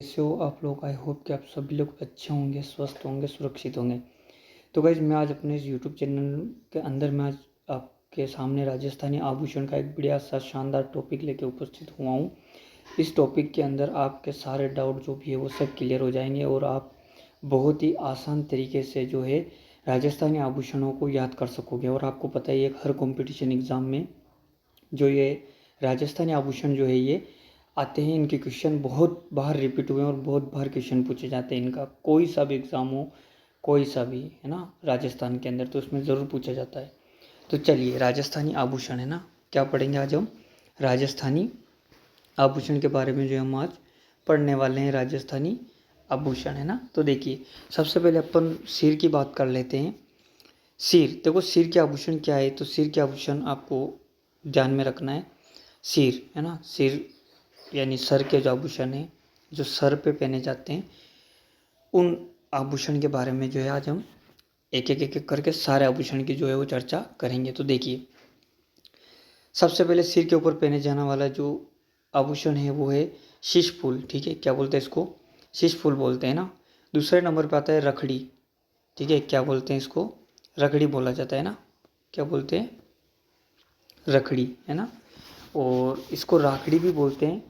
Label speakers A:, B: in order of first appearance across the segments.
A: कैसे हो आप लोग। आई होप कि आप सभी लोग अच्छे होंगे, स्वस्थ होंगे, सुरक्षित होंगे। तो गाइज मैं आज अपने इस यूट्यूब चैनल के अंदर मैं आज आपके सामने राजस्थानी आभूषण का एक बढ़िया सा शानदार टॉपिक लेके उपस्थित हुआ हूँ। इस टॉपिक के अंदर आपके सारे डाउट जो भी है वो सब क्लियर हो जाएंगे और आप बहुत ही आसान तरीके से जो है राजस्थानी आभूषणों को याद कर सकोगे। और आपको पता ही है हर कंपटीशन एग्ज़ाम में जो ये राजस्थानी आभूषण जो है ये आते हैं, इनके क्वेश्चन बहुत बार रिपीट हुए हैं और बहुत बार क्वेश्चन पूछे जाते हैं। इनका कोई सा भी एग्ज़ाम हो, कोई सा भी है ना राजस्थान के अंदर, तो उसमें ज़रूर पूछा जाता है। तो चलिए राजस्थानी आभूषण है ना, क्या पढ़ेंगे आज हम? राजस्थानी आभूषण के बारे में जो हम आज पढ़ने वाले हैं, राजस्थानी आभूषण है ना। तो देखिए सबसे पहले अपन सिर की बात कर लेते हैं। सिर, देखो सिर के आभूषण क्या है, तो सिर के आभूषण आपको ध्यान में रखना है। सिर है ना, सिर यानी सर के जो आभूषण है जो सर पे पहने जाते हैं, उन आभूषण के बारे में जो है आज हम एक एक करके सारे आभूषण की जो है वो चर्चा करेंगे। तो देखिए सबसे पहले सिर के ऊपर पहने जाने वाला जो आभूषण है वो है शीश फूल। ठीक है, क्या बोलते हैं इसको? शीश फूल बोलते हैं ना। दूसरे नंबर पे आता है रखड़ी। ठीक है, क्या बोलते हैं इसको? रखड़ी बोला जाता है ना। क्या बोलते हैं? रखड़ी है ना। और इसको राखड़ी भी बोलते हैं।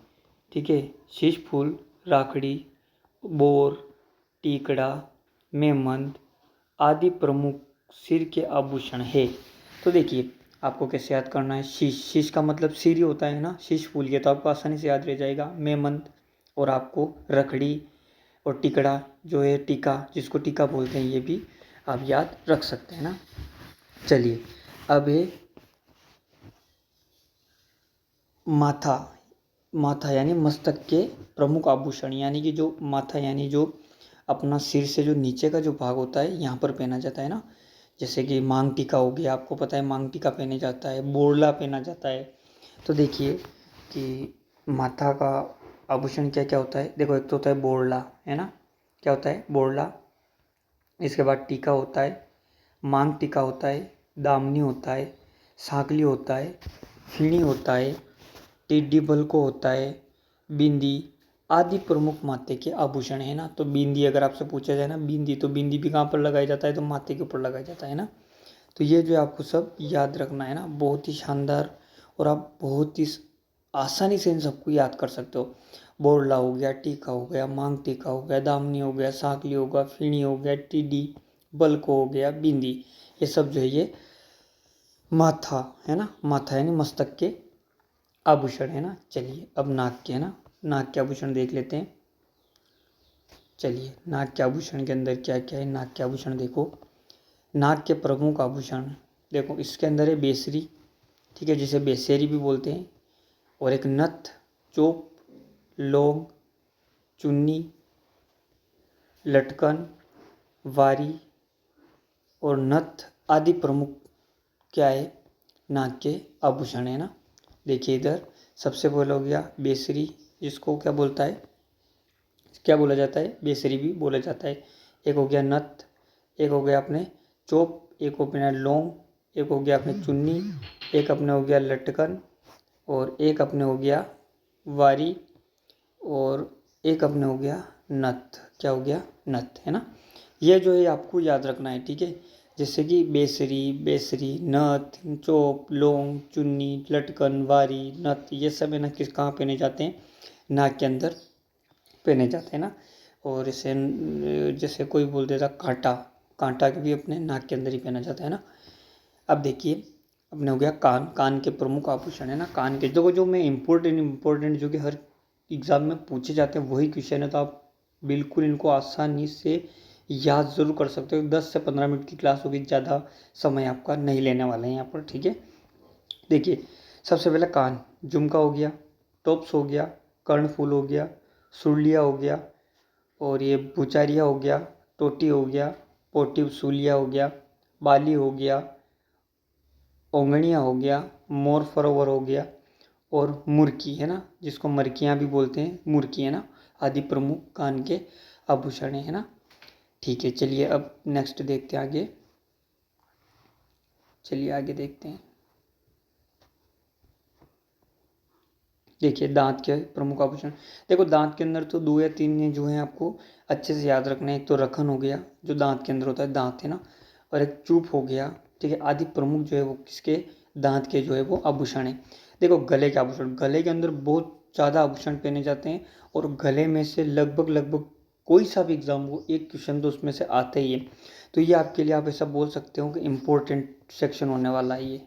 A: ठीक है, शीश फूल, राखड़ी, बोर, टीकड़ा, मेमंद आदि प्रमुख सिर के आभूषण है। तो देखिए आपको कैसे याद करना है। शीश, शीश का मतलब सिर ही होता है ना, शीश फूल के, तो आपको आसानी से याद रह जाएगा। मेमंद और आपको रखड़ी और टिकड़ा जो है टीका, जिसको टीका बोलते हैं, ये भी आप याद रख सकते हैं ना। चलिए अब है माथा। माथा यानी मस्तक के प्रमुख आभूषण, यानी कि जो माथा यानी जो अपना सिर से जो नीचे का जो भाग होता है यहाँ पर पहना जाता है ना। जैसे कि मांग टीका हो गया, आपको पता है मांग टीका पहने जाता है, बोरला पहना जाता है। तो देखिए कि माथा का आभूषण क्या क्या होता है। देखो एक तो होता है बोरला है ना, क्या होता है? बोरला। इसके बाद टीका होता है, मांग टीका होता है, दामनी होता है, सांकली होता है, फीणी होता है, टिड्डी बल्को होता है, बिंदी आदि प्रमुख माथे के आभूषण है ना। तो बिंदी अगर आपसे पूछा जाए ना, बिंदी, तो बिंदी भी कहाँ पर लगाया जाता है? तो माथे के ऊपर लगाया जाता है ना। तो ये जो आपको सब याद रखना है ना, बहुत ही शानदार, और आप बहुत ही आसानी से इन सबको याद कर सकते हो। बोरला हो गया, टीका हो गया, मांग टीका हो गया, दामनी हो गया, सांकली हो गया, फीणी हो गया, टिड्डी बल्को हो गया, बिंदी, ये सब जो है ये माथा है ना। माथा यानी मस्तक के आभूषण है ना। चलिए अब नाक के है ना, नाक के आभूषण देख लेते हैं। चलिए नाक के आभूषण के अंदर क्या क्या है। नाक के आभूषण देखो, नाक के प्रमुख आभूषण देखो, इसके अंदर है बेसरी। ठीक है, जिसे बेसेरी भी बोलते हैं, और एक नथ, चोप, लौंग, चुन्नी, लटकन, वारी और नथ आदि प्रमुख क्या है? नाक के आभूषण है ना। देखिए इधर सबसे पहले हो गया बेसरी, जिसको क्या बोलता है, क्या बोला जाता है? बेसरी भी बोला जाता है। एक हो गया नथ, एक हो गया अपने चोप, एक हो गया लौंग, एक हो गया अपने चुन्नी, एक अपने हो गया लटकन, और एक अपने हो गया वारी, और एक अपने हो गया नथ। क्या हो गया? नथ है ना। ये जो है आपको याद रखना है। ठीक है, जैसे कि बेसरी, बेसरी, नथ, चोप, लौंग, चुन्नी, लटकन, वारी, नथ, ये सब है ना किस कहाँ पहने जाते हैं? नाक के अंदर पहने जाते हैं ना। और इसे जैसे कोई बोल देता कांटा, कांटा भी अपने नाक के अंदर ही पहना जाता है ना। अब देखिए अपने हो गया कान। कान के प्रमुख आभूषण है ना। कान के जो मैं इम्पोर्टेंट जो कि हर एग्ज़ाम में पूछे जाते हैं वही क्वेश्चन है, तो आप बिल्कुल इनको आसानी से याद ज़रूर कर सकते हो। 10 से 15 मिनट की क्लास होगी, ज़्यादा समय आपका नहीं लेने वाले हैं यहाँ पर। ठीक है, देखिए सबसे पहले कान, झुमका हो गया, टॉप्स हो गया, कर्णफूल हो गया, सुरलिया हो गया, और ये बुचारिया हो गया, टोटी हो गया, पोटी सुलिया हो गया, बाली हो गया, ओंगनिया हो गया, मोर फरोवर हो गया, और मुर्की है ना, जिसको मरकियाँ भी बोलते हैं, मुर्की है ना, आदि प्रमुख कान के आभूषण है ना। ठीक है, चलिए अब नेक्स्ट देखते हैं आगे। चलिए आगे देखते हैं। देखिए दांत के प्रमुख आभूषण, देखो दांत के अंदर तो 2 या 3 जो हैं आपको अच्छे से याद रखना है। एक तो रखन हो गया जो दांत के अंदर होता है, दांत है ना, और एक चूप हो गया, ठीक है। आदि प्रमुख जो है वो किसके, दांत के जो है वो आभूषण है। देखो गले के आभूषण, गले के अंदर बहुत ज़्यादा आभूषण पहने जाते हैं और गले में से लगभग लगभग कोई सा भी एग्जाम हो एक क्वेश्चन तो उसमें से आता ही है। तो ये आपके लिए आप ऐसा बोल सकते हो कि इम्पोर्टेंट सेक्शन होने वाला है ये,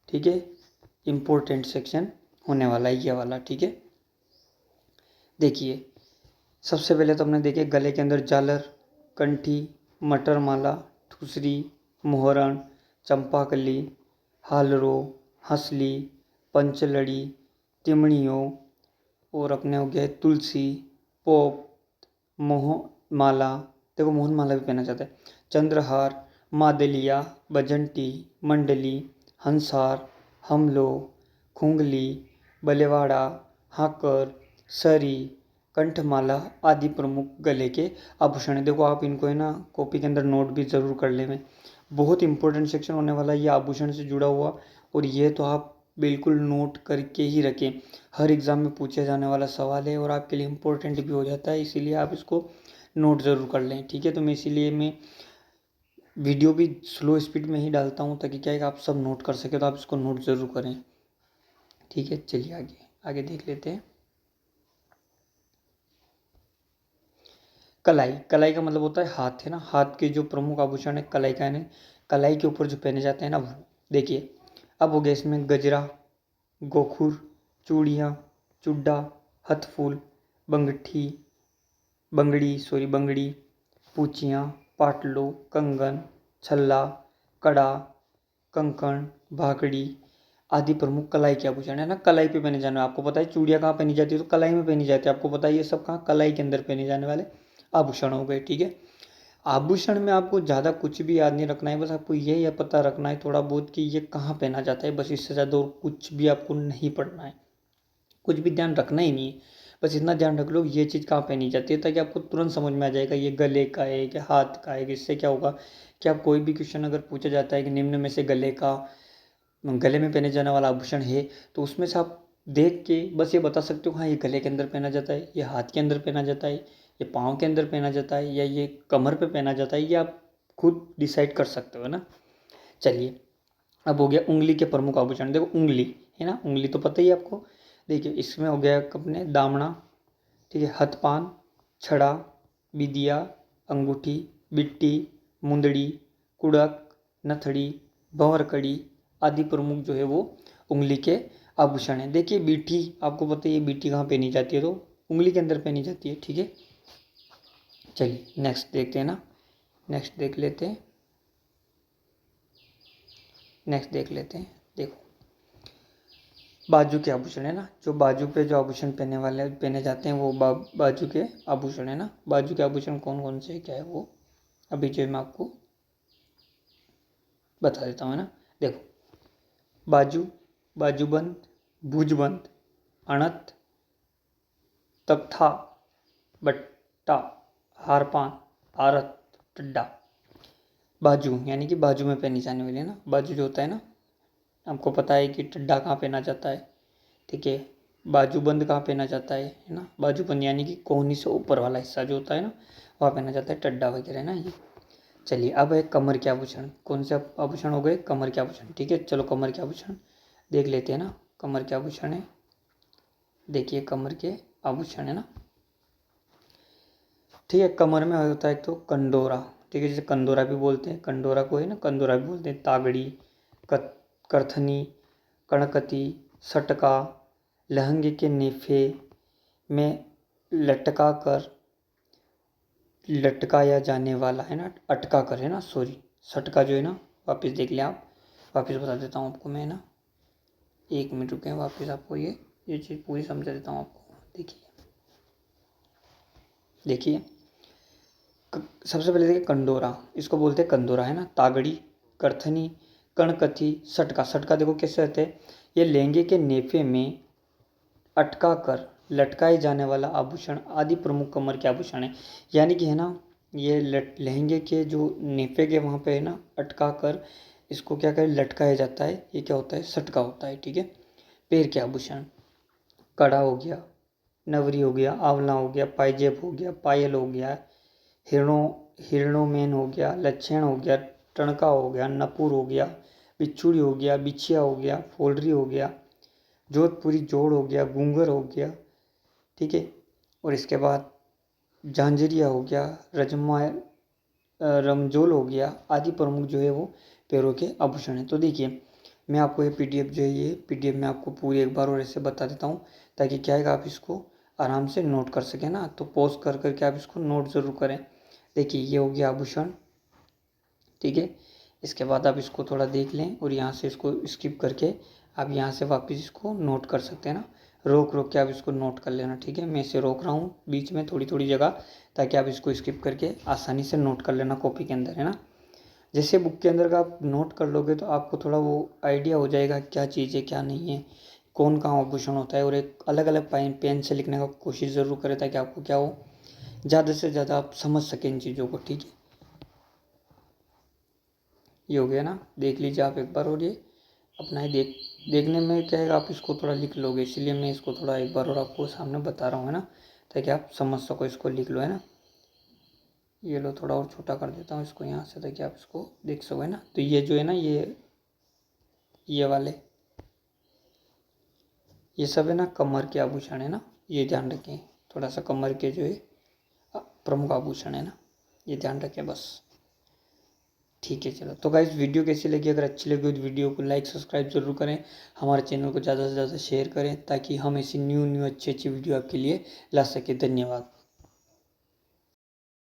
A: ठीक है, इम्पोर्टेंट सेक्शन होने वाला है ये वाला, ठीक है। देखिए सबसे पहले तो हमने देखे गले के अंदर झालर, कंठी, मटर माला, ठुसरी, मोहरण, चंपाकली, हालरो, हंसली, पंचलड़ी, तिमड़ियों, और अपने हो गए तुलसी, पोप, मोह माला, देखो मोहन माला भी पहना जाता है, चंद्रहार, मादलिया, बजंटी, मंडली, हंसार, हमलो, खुंगली, बलेवाड़ा, हाकर, सरी, कंठमाला आदि प्रमुख गले के आभूषण है। देखो आप इनको है ना कॉपी के अंदर नोट भी ज़रूर कर लें, बहुत इंपॉर्टेंट सेक्शन होने वाला है ये आभूषण से जुड़ा हुआ, और ये तो आप बिल्कुल नोट करके ही रखें। हर एग्ज़ाम में पूछे जाने वाला सवाल है और आपके लिए इम्पोर्टेंट भी हो जाता है, इसीलिए आप इसको नोट ज़रूर कर लें, ठीक है। तो मैं इसीलिए मैं वीडियो भी स्लो स्पीड में ही डालता हूँ ताकि क्या है कि आप सब नोट कर सके, तो आप इसको नोट ज़रूर करें, ठीक है। चलिए आगे आगे देख लेते हैं। कलाई, कलाई का मतलब होता है हाथ, है ना, हाथ के जो प्रमुख आभूषण है कलाई का, है कलाई के ऊपर जो पहने जाते हैं ना वो। देखिए अब हो गया इसमें गजरा, गोखुर, चूड़ियाँ, चुड्डा, हथफूल, बंगठी, बंगड़ी, पूचियाँ, पाटलो, कंगन, छल्ला, कड़ा, कंकण, भाकड़ी आदि प्रमुख कलाई के आभूषण है ना, कलाई पे पहने जाने, आपको पता है चूड़ियाँ कहाँ पहनी जाती है, तो कलाई में पहनी जाती है, आपको पता है ये सब कहाँ, कलाई के अंदर पहने जाने वाले आभूषण हो गए, ठीक है। आभूषण में आपको ज़्यादा कुछ भी याद नहीं रखना है, बस आपको ये पता रखना है थोड़ा बहुत कि ये कहाँ पहना जाता है, बस इससे ज़्यादा और कुछ भी आपको नहीं पढ़ना है, कुछ भी ध्यान रखना ही नहीं है। बस इतना ध्यान रख लो ये चीज़ कहाँ पहनी जाती है, ताकि आपको तुरंत समझ में आ जाएगा ये गले का है कि हाथ का है। कि इससे क्या होगा कि आप कोई भी क्वेश्चन अगर पूछा जाता है कि निम्न में से गले में पहने जाने वाला आभूषण है, तो उसमें से आप देख के बस ये बता सकते हो हाँ ये गले के अंदर पहना जाता है, ये हाथ के अंदर पहना जाता है, ये पाँव के अंदर पहना जाता है, या ये कमर पे पहना जाता है, ये आप खुद डिसाइड कर सकते हो ना। चलिए अब हो गया उंगली के प्रमुख आभूषण। देखो उंगली है ना, उंगली तो पता ही है आपको। देखिए इसमें हो गया अपने दामना, ठीक है, हथपान, छड़ा, बिदिया, अंगूठी, बिट्टी, मुंदड़ी, कुड़क, नथड़ी, भंवरकड़ी आदि प्रमुख जो है वो उंगली के आभूषण है। देखिए बीठी, आपको पता है ये बीठी कहाँ पहनी जाती है, तो उंगली के अंदर पहनी जाती है, ठीक है। चलिए नेक्स्ट देखते हैं ना, नेक्स्ट देख लेते हैं, नेक्स्ट देख लेते हैं। देखो बाजू के आभूषण है ना, जो बाजू पे जो आभूषण पहने जाते हैं वो बाजू के आभूषण है ना। बाजू के आभूषण कौन कौन से क्या है वो अभी जो मैं आपको बता देता हूँ, है ना। देखो बाजू, बाजूबंद, भुजबंद, अणत, तख्ता, बट्टा, हारपान, आरत, टड्डा। बाजू यानी कि बाजू में पहनी जाने वाली है ना, बाजू जो होता है ना, आपको पता है कि टड्डा कहाँ पहना जाता है, ठीक है। बाजूबंद कहाँ पहना जाता है ना, बाजूबंद यानी कि कोहनी से ऊपर वाला हिस्सा जो होता है ना वहाँ पहना जाता है, टड्डा वगैरह ना ये। चलिए अब है कमर के आभूषण। कौन से आभूषण हो गए, कमर के आभूषण, ठीक है। चलो कमर के आभूषण देख लेते हैं ना। कमर के आभूषण है, देखिए कमर के आभूषण है ना, ठीक है। कमर में होता है तो कंडोरा, ठीक है, जैसे कंदोरा भी बोलते हैं, कंडोरा को है ना कंदोरा भी बोलते हैं। तागड़ी, करथनी, कणकती, सटका, लहंगे के नेफे में लटकाया जाने वाला है ना, अटका कर है ना, सॉरी सटका जो है ना, वापस देख लें आप, वापस बता देता हूँ आपको मैं ना, 1 मिनट रुके, वापस आपको ये चीज़ पूरी समझा देता हूँ आपको। देखिए देखिए सबसे पहले देखिए कंडोरा, इसको बोलते हैं कंडोरा है ना। तागड़ी, करथनी, कणकथी, सटका, सटका देखो कैसे रहते हैं, ये लहंगे के नेफे में अटका कर लटकाए जाने वाला आभूषण आदि प्रमुख कमर के आभूषण है। यानी कि है ना ये लहंगे के जो नेफे के वहाँ पे है ना अटका कर इसको क्या करें लटकाया जाता है, ये क्या होता है, सटका होता है, ठीक है। पैर के आभूषण, कड़ा हो गया, नवरी हो गया, आंवला हो गया, पाइजेब हो गया, पायल हो गया, हिरणोमेन हो गया, लच्छेण हो गया, टणका हो गया, नपुर हो गया, बिच्छुड़ी हो गया, बिछिया हो गया, फोलरी हो गया, जोधपुरी जोड़ हो गया, घूंगर हो गया, ठीक है। और इसके बाद झांझरिया हो गया, रमजोल हो गया, आदि प्रमुख जो है वो पैरों के आभूषण हैं। तो देखिए मैं आपको ये पीडीएफ जो है ये पीडीएफ में आपको पूरी एक बार और ऐसे बता देता हूँ, ताकि क्या है आप इसको आराम से नोट कर सकें ना। तो पॉज कर करके आप इसको नोट ज़रूर करें। देखिए ये हो गया आभूषण, ठीक है। इसके बाद आप इसको थोड़ा देख लें और यहाँ से इसको स्किप करके आप यहाँ से वापस इसको नोट कर सकते हैं ना। रोक रोक के आप इसको नोट कर लेना, ठीक है। मैं इसे रोक रहा हूँ बीच में थोड़ी थोड़ी जगह, ताकि आप इसको स्किप करके आसानी से नोट कर लेना कॉपी के अंदर, है ना। जैसे बुक के अंदर का आप नोट कर लोगे तो आपको थोड़ा वो आइडिया हो जाएगा क्या चीज़ है क्या नहीं है, कौन कहाँ आभूषण होता है। और एक अलग अलग पेन से लिखने का कोशिश ज़रूर करें, ताकि आपको क्या हो ज़्यादा से ज़्यादा आप समझ सकें इन चीज़ों को, ठीक है। ये हो गया ना, देख लीजिए आप एक बार। और ये अपना ही देखने में क्या है आप इसको थोड़ा लिख लोगे, इसलिए मैं इसको थोड़ा एक बार और आपको सामने बता रहा हूँ, है ना, ताकि आप समझ सको, इसको लिख लो, है ना। ये लो थोड़ा और छोटा कर देता हूँ इसको यहाँ से, ताकि आप इसको देख सको, है ना। तो ये जो है ना ये वाले ये सब है ना कमर के आभूषण है ना, ये ध्यान रखें। थोड़ा सा कमर के जो है प्रमुख आभूषण है ना, ये ध्यान रखें बस, ठीक है। चलो तो गाइस वीडियो कैसी लगी, अगर अच्छी लगी तो वीडियो को लाइक सब्सक्राइब जरूर करें, हमारे चैनल को ज़्यादा से ज़्यादा शेयर करें, ताकि हम ऐसी न्यू अच्छी वीडियो आपके लिए ला सके। धन्यवाद।